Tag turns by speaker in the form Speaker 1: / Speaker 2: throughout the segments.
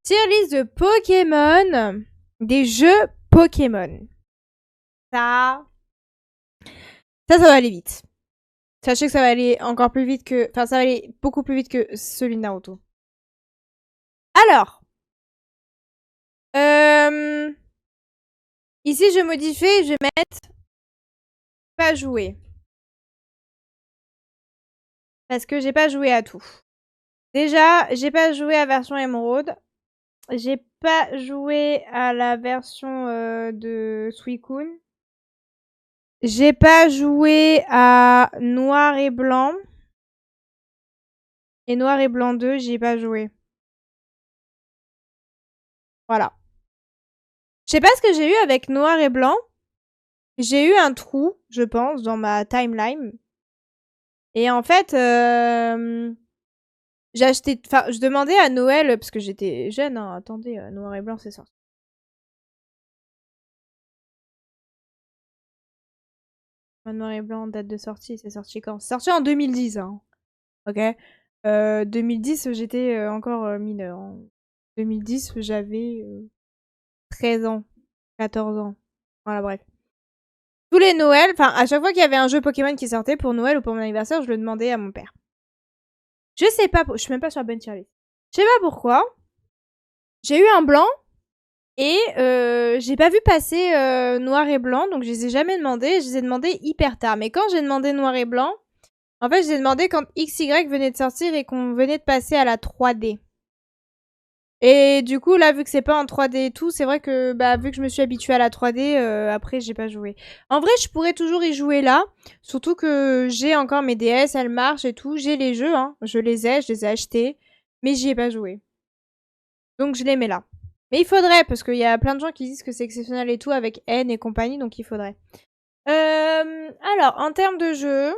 Speaker 1: Tier list de Pokémon. Des jeux Pokémon. Ça va aller vite. Sachez que ça va aller encore plus vite que... Enfin, ça va aller beaucoup plus vite que celui de Naruto. Alors. Ici, je modifie, je vais mettre... Pas jouer. Parce que j'ai pas joué à tout. Déjà, j'ai pas joué à version Emerald. J'ai pas joué à la version de Suicune. J'ai pas joué à Noir et Blanc. Et Noir et Blanc 2, j'y ai pas joué. Voilà. Je sais pas ce que j'ai eu avec Noir et Blanc. J'ai eu un trou, je pense, dans ma timeline. Et en fait, j'ai acheté... Enfin, je demandais à Noël, parce que j'étais jeune, hein. Attendez, Noir et Blanc, c'est sorti. Noir et Blanc, date de sortie, c'est sorti quand? C'est sorti en 2010, hein. Ok. 2010, j'étais encore mineure. En 2010, j'avais 13 ans, 14 ans. Voilà, bref. Tous les Noëls, enfin, à chaque fois qu'il y avait un jeu Pokémon qui sortait pour Noël ou pour mon anniversaire, je le demandais à mon père. Je sais pas, je suis même pas sur la bonne tier list. Je sais pas pourquoi. J'ai eu un blanc et j'ai pas vu passer noir et blanc, donc je les ai jamais demandés. Je les ai demandés hyper tard. Mais quand j'ai demandé noir et blanc, en fait, je les ai demandé quand XY venait de sortir et qu'on venait de passer à la 3D. Et du coup, là, vu que c'est pas en 3D et tout, c'est vrai que, bah, vu que je me suis habituée à la 3D, après, j'ai pas joué. En vrai, je pourrais toujours y jouer là. Surtout que j'ai encore mes DS, elles marchent et tout. J'ai les jeux, hein. Je les ai achetés. Mais j'y ai pas joué. Donc, je les mets là. Mais il faudrait, parce qu'il y a plein de gens qui disent que c'est exceptionnel et tout avec N et compagnie, donc il faudrait. Alors, en termes de jeu...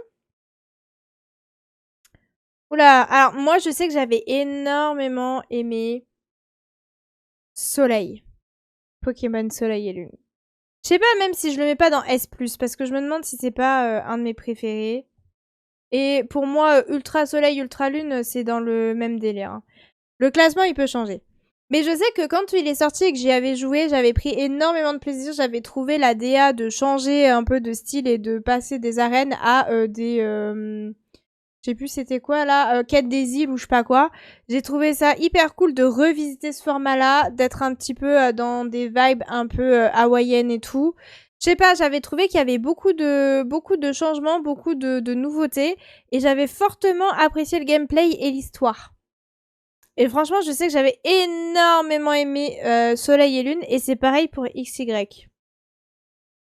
Speaker 1: Oula, alors moi, je sais que j'avais énormément aimé... Soleil. Pokémon Soleil et Lune. Je sais pas même si je le mets pas dans S+, parce que je me demande si c'est pas un de mes préférés. Et pour moi, Ultra Soleil, Ultra Lune, c'est dans le même délire. Hein. Le classement, il peut changer. Mais je sais que quand il est sorti et que j'y avais joué, j'avais pris énormément de plaisir. J'avais trouvé la DA de changer un peu de style et de passer des arènes à des... je sais plus c'était quoi là, quête des îles ou je sais pas quoi. J'ai trouvé ça hyper cool de revisiter ce format-là, d'être un petit peu dans des vibes un peu hawaïennes et tout. Je sais pas, j'avais trouvé qu'il y avait beaucoup de changements, beaucoup de nouveautés, et j'avais fortement apprécié le gameplay et l'histoire. Et franchement, je sais que j'avais énormément aimé Soleil et Lune, et c'est pareil pour XY.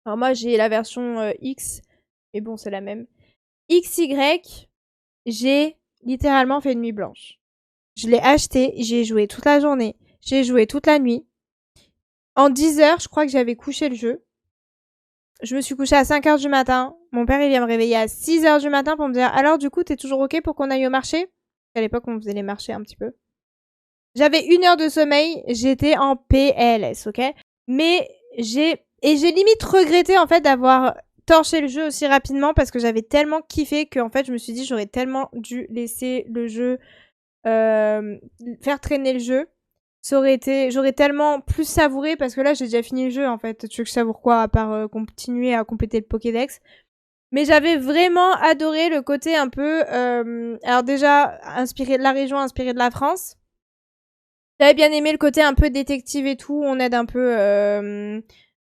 Speaker 1: Alors moi, j'ai la version X, mais bon, c'est la même. XY, j'ai littéralement fait une nuit blanche. Je l'ai acheté, j'ai joué toute la journée, j'ai joué toute la nuit. En 10 heures, je crois que j'avais couché le jeu. Je me suis couchée à 5 heures du matin. Mon père, il vient me réveiller à 6 heures du matin pour me dire « Alors, du coup, t'es toujours OK pour qu'on aille au marché ?» À l'époque, on faisait les marchés un petit peu. J'avais 1 heure de sommeil, j'étais en PLS, OK? Mais j'ai limite regretté, en fait, d'avoir torché le jeu aussi rapidement parce que j'avais tellement kiffé que, en fait, je me suis dit j'aurais tellement dû laisser le jeu faire traîner le jeu. Ça aurait été... J'aurais tellement plus savouré parce que là, j'ai déjà fini le jeu, en fait. Tu veux que je savoure quoi à part continuer à compléter le Pokédex? Mais j'avais vraiment adoré le côté un peu... alors déjà, inspiré de la région, inspiré de la France. J'avais bien aimé le côté un peu détective et tout. On aide un peu... je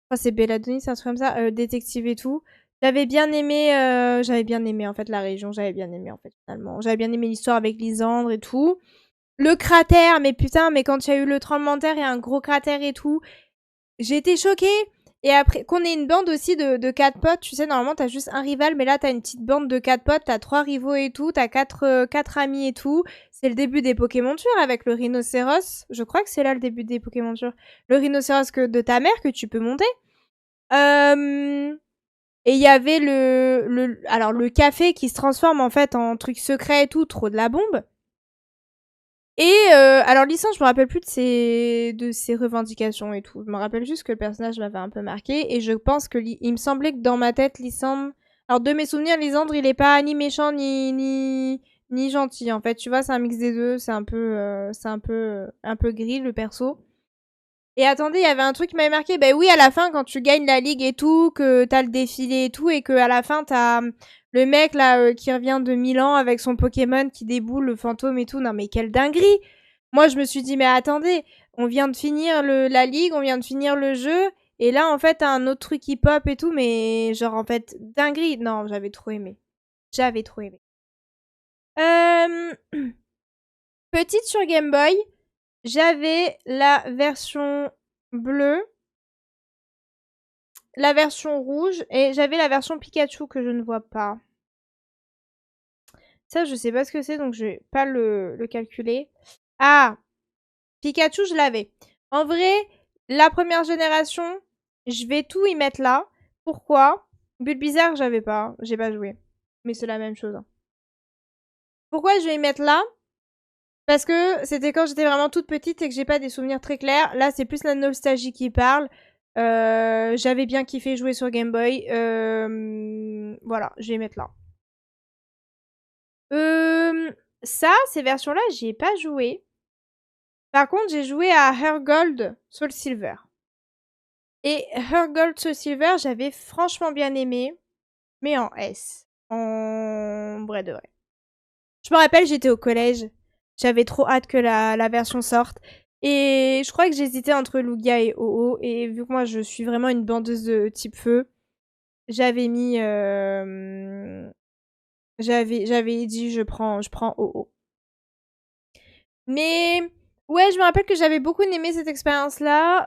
Speaker 1: crois que c'est Belladonis, un truc comme ça. Détective et tout. J'avais bien aimé en fait la région, j'avais bien aimé en fait finalement. J'avais bien aimé l'histoire avec Lysandre et tout. Le cratère, mais putain, mais quand il y a eu le tremblement de terre, il y a un gros cratère et tout. J'ai été choquée. Et après, qu'on ait une bande aussi de 4 potes, tu sais, normalement t'as juste un rival, mais là t'as une petite bande de 4 potes, t'as 3 rivaux et tout, t'as 4 amis et tout. C'est le début des Pokémontures avec le rhinocéros. Je crois que c'est là le début des Pokémontures. Le rhinocéros de ta mère que tu peux monter. Et il y avait alors le café qui se transforme en fait en truc secret et tout, trop de la bombe. Et alors Lysandre, je me rappelle plus de ses revendications et tout. Je me rappelle juste que le personnage m'avait un peu marqué et je pense que il me semblait que dans ma tête Lysandre, alors de mes souvenirs, Lysandre il est pas ni méchant ni ni gentil. En fait, tu vois, c'est un mix des deux. C'est un peu gris, le perso. Et attendez, il y avait un truc qui m'avait marqué. Ben oui, à la fin, quand tu gagnes la ligue et tout, que t'as le défilé et tout, et que à la fin, t'as le mec là qui revient de Milan avec son Pokémon qui déboule, le fantôme et tout. Non mais quelle dinguerie! Moi, je me suis dit, mais attendez, on vient de finir la ligue, on vient de finir le jeu, et là, en fait, t'as un autre truc qui pop et tout, mais genre, en fait, dinguerie. Non, j'avais trop aimé. J'avais trop aimé. Euh... Petite sur Game Boy, j'avais la version bleue, la version rouge, et j'avais la version Pikachu que je ne vois pas. Ça, je sais pas ce que c'est, donc je vais pas le calculer. Ah, Pikachu, je l'avais. En vrai, la première génération, je vais tout y mettre là. Pourquoi? Bulbizarre, j'avais pas. J'ai pas joué. Mais c'est la même chose. Hein. Pourquoi je vais y mettre là? Parce que c'était quand j'étais vraiment toute petite et que j'ai pas des souvenirs très clairs. Là, c'est plus la nostalgie qui parle. J'avais bien kiffé jouer sur Game Boy. Voilà, je vais y mettre là. Ça, ces versions-là, j'y ai pas joué. Par contre, j'ai joué à Hergold Soul Silver. Et Hergold Soul Silver, j'avais franchement bien aimé, mais en S. En vrai de vrai. Je me rappelle, j'étais au collège. J'avais trop hâte que la version sorte. Et je crois que j'hésitais entre Lugia et OO. Et vu que moi, je suis vraiment une bandeuse de type feu, j'avais mis... J'avais dit, je prends OO. Mais ouais, je me rappelle que j'avais beaucoup aimé cette expérience-là.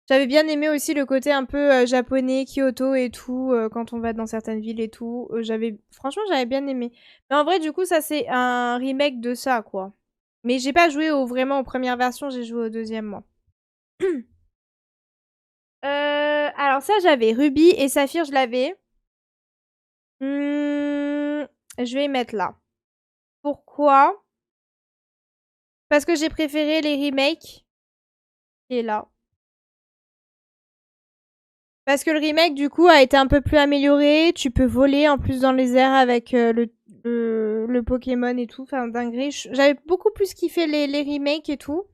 Speaker 1: J'avais bien aimé aussi le côté un peu japonais, Kyoto et tout, quand on va dans certaines villes et tout. Franchement, j'avais bien aimé. Mais en vrai, du coup, ça c'est un remake de ça, quoi. Mais j'ai pas joué vraiment aux premières versions, j'ai joué au deuxième, moi. Alors ça, j'avais Ruby et Saphir, je l'avais. Je vais y mettre là. Pourquoi? Parce que j'ai préféré les remakes. Et là. Parce que le remake, du coup, a été un peu plus amélioré. Tu peux voler en plus dans les airs avec le Pokémon et tout. Enfin, dinguerie. J'avais beaucoup plus kiffé les remakes et tout.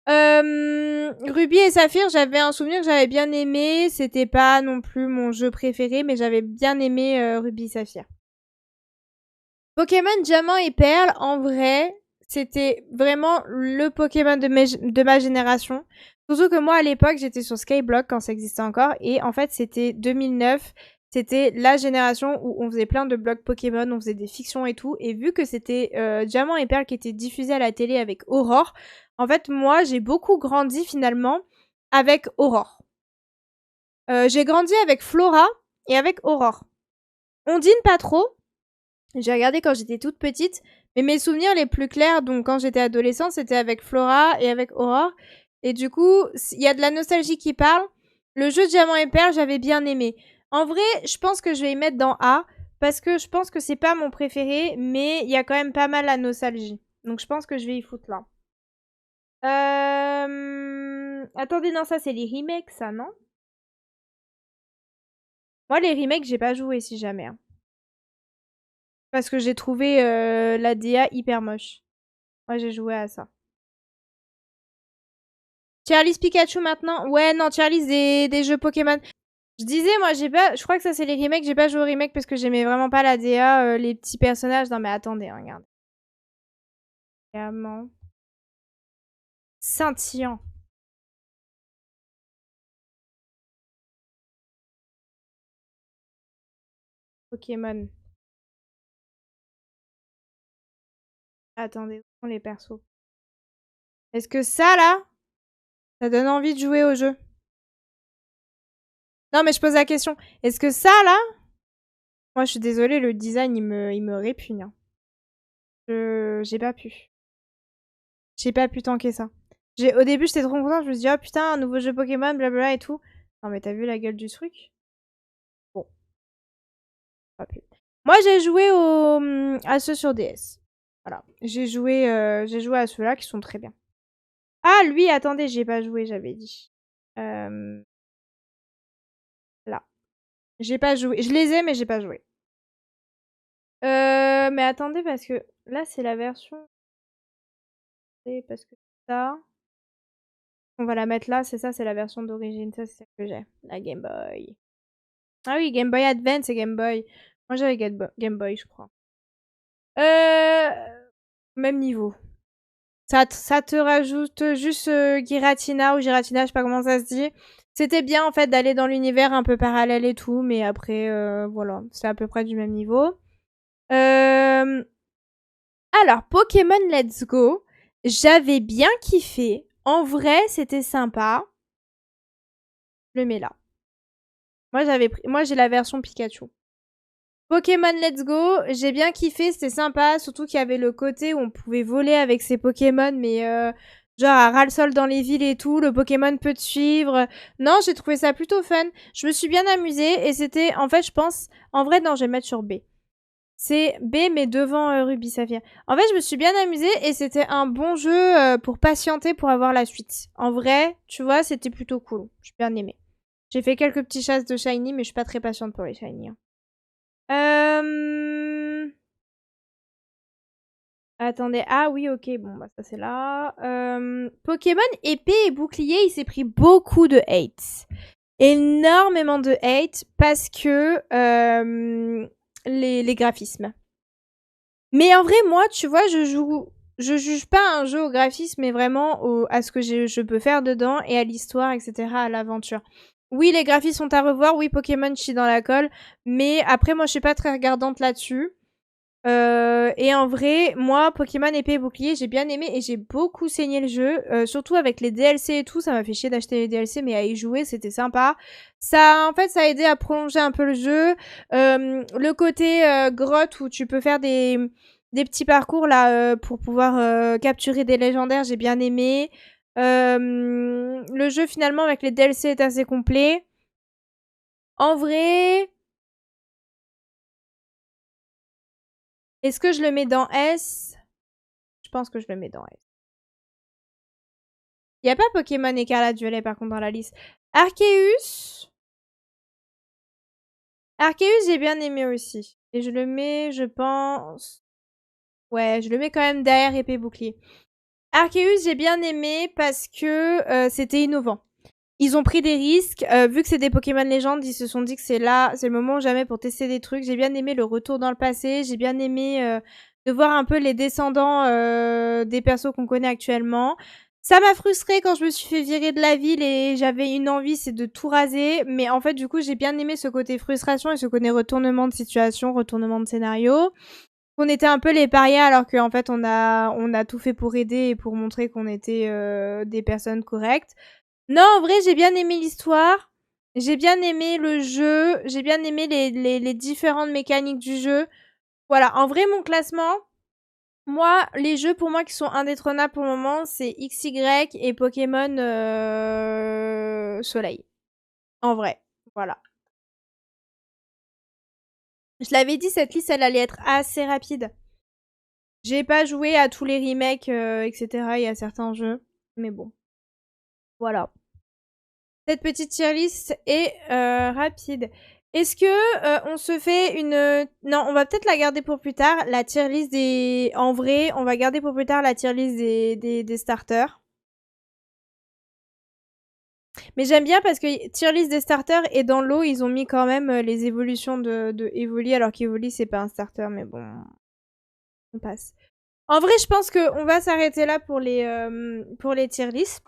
Speaker 1: Ruby et Saphir, j'avais un souvenir que j'avais bien aimé. C'était pas non plus mon jeu préféré, mais j'avais bien aimé Ruby et Saphir. Pokémon Diamant et Perle, en vrai, c'était vraiment le Pokémon de ma génération. Surtout que moi, à l'époque, j'étais sur Skyblock quand ça existait encore. Et en fait, c'était 2009. C'était la génération où on faisait plein de blogs Pokémon, on faisait des fictions et tout. Et vu que c'était Diamant et Perle qui était diffusé à la télé avec Aurore, en fait, moi, j'ai beaucoup grandi finalement avec Aurore. J'ai grandi avec Flora et avec Aurore. Ondine, pas trop. J'ai regardé quand j'étais toute petite, mais mes souvenirs les plus clairs, donc quand j'étais adolescente, c'était avec Flora et avec Aurore. Et du coup, il y a de la nostalgie qui parle. Le jeu de Diamant et Perle, j'avais bien aimé. En vrai, je pense que je vais y mettre dans A, parce que je pense que c'est pas mon préféré, mais il y a quand même pas mal la nostalgie. Donc je pense que je vais y foutre là. Attendez, non, ça c'est les remakes, ça, non? Moi, les remakes, j'ai pas joué si jamais. Hein. Parce que j'ai trouvé la DA hyper moche. Moi, j'ai joué à ça. Charlie's Pikachu maintenant? Ouais, non, Charlie's des jeux Pokémon. Je disais, moi, j'ai pas. Je crois que ça, c'est les remakes. J'ai pas joué aux remakes parce que j'aimais vraiment pas la DA, les petits personnages. Non, mais attendez, hein, regarde. Diamant. Scintillant. Pokémon. Attendez, où sont les persos? Est-ce que ça, là, ça donne envie de jouer au jeu? Non, mais je pose la question. Est-ce que ça, là. Moi, je suis désolée, le design, il me répugne. Hein. J'ai pas pu. J'ai pas pu tanker ça. Au début, j'étais trop contente. Je me suis dit, oh putain, un nouveau jeu Pokémon, blablabla et tout. Non, mais t'as vu la gueule du truc? Bon, pas pu. Moi, j'ai joué à ceux sur DS. Voilà. J'ai joué à ceux-là qui sont très bien. Ah, lui, attendez, j'ai pas joué, j'avais dit. Là. J'ai pas joué. Je les ai, mais j'ai pas joué. Mais attendez, parce que là, c'est la version... Parce que ça... On va la mettre là, c'est ça, c'est la version d'origine. Ça, c'est celle que j'ai. La Game Boy. Ah oui, Game Boy Advance et Game Boy. Moi, j'avais Game Boy, je crois. Même niveau. Ça te rajoute juste Giratina ou Giratina, je sais pas comment ça se dit. C'était bien, en fait, d'aller dans l'univers un peu parallèle et tout, mais après, voilà, c'est à peu près du même niveau. Alors, Pokémon Let's Go, j'avais bien kiffé. En vrai, c'était sympa. Je le mets là. Moi, j'ai la version Pikachu. Pokémon Let's Go, j'ai bien kiffé, c'était sympa, surtout qu'il y avait le côté où on pouvait voler avec ses Pokémon, mais genre à ras-le-sol dans les villes et tout, le Pokémon peut te suivre. Non, j'ai trouvé ça plutôt fun. Je me suis bien amusée et c'était, en fait, je pense, en vrai, non, je vais le mettre sur B. C'est B, mais devant Ruby Saphir. En fait, je me suis bien amusée et c'était un bon jeu pour patienter pour avoir la suite. En vrai, tu vois, c'était plutôt cool. J'ai bien aimé. J'ai fait quelques petits chasses de Shiny, mais je suis pas très patiente pour les Shiny. Hein. Attendez. Ah oui, ok. Bon, bah ça c'est là. Pokémon épée et bouclier, il s'est pris beaucoup de hate. Énormément de hate parce que les graphismes. Mais en vrai, moi, tu vois, je juge pas un jeu au graphisme, mais vraiment à ce que je peux faire dedans et à l'histoire, etc., à l'aventure. Oui, les graphismes sont à revoir. Oui, Pokémon chie dans la colle. Mais après, moi, je suis pas très regardante là-dessus. Et en vrai, moi, Pokémon épée et bouclier, j'ai bien aimé et j'ai beaucoup saigné le jeu. Surtout avec les DLC et tout, ça m'a fait chier d'acheter les DLC, mais à y jouer, c'était sympa. Ça, en fait, ça a aidé à prolonger un peu le jeu. Le côté grotte où tu peux faire des petits parcours là pour pouvoir capturer des légendaires, j'ai bien aimé. Le jeu finalement avec les DLC est assez complet. En vrai, est-ce que je le mets dans S? Je pense que je le mets dans S. Il n'y a pas Pokémon Écarlate Violet par contre dans la liste. Arceus. Arceus, j'ai bien aimé aussi. Et je le mets, je pense... Ouais, je le mets quand même derrière épée bouclier. Arceus, j'ai bien aimé parce que c'était innovant. Ils ont pris des risques. Vu que c'est des Pokémon légendes, ils se sont dit que c'est là, c'est le moment ou jamais pour tester des trucs. J'ai bien aimé le retour dans le passé. J'ai bien aimé de voir un peu les descendants des persos qu'on connaît actuellement. Ça m'a frustrée quand je me suis fait virer de la ville et j'avais une envie, c'est de tout raser. Mais en fait, du coup, j'ai bien aimé ce côté frustration et ce côté retournement de situation, retournement de scénario. On était un peu les parias alors qu'en fait, on a tout fait pour aider et pour montrer qu'on était des personnes correctes. Non, en vrai, j'ai bien aimé l'histoire. J'ai bien aimé le jeu. J'ai bien aimé les différentes mécaniques du jeu. Voilà, en vrai, mon classement, moi, les jeux pour moi qui sont indétrônables pour le moment, c'est XY et Pokémon Soleil. En vrai, voilà. Je l'avais dit, cette liste, elle allait être assez rapide. J'ai pas joué à tous les remakes, etc. et à certains jeux. Mais bon. Voilà. Cette petite tier list est rapide. Est-ce que on se fait une... Non, on va peut-être la garder pour plus tard. La tier list des... En vrai, on va garder pour plus tard la tier list des starters. Mais j'aime bien parce que tier list des starters et dans l'eau, ils ont mis quand même les évolutions de Evoli, alors qu'Evoli, c'est pas un starter, mais bon, on passe. En vrai, je pense qu'on va s'arrêter là pour les tier lists.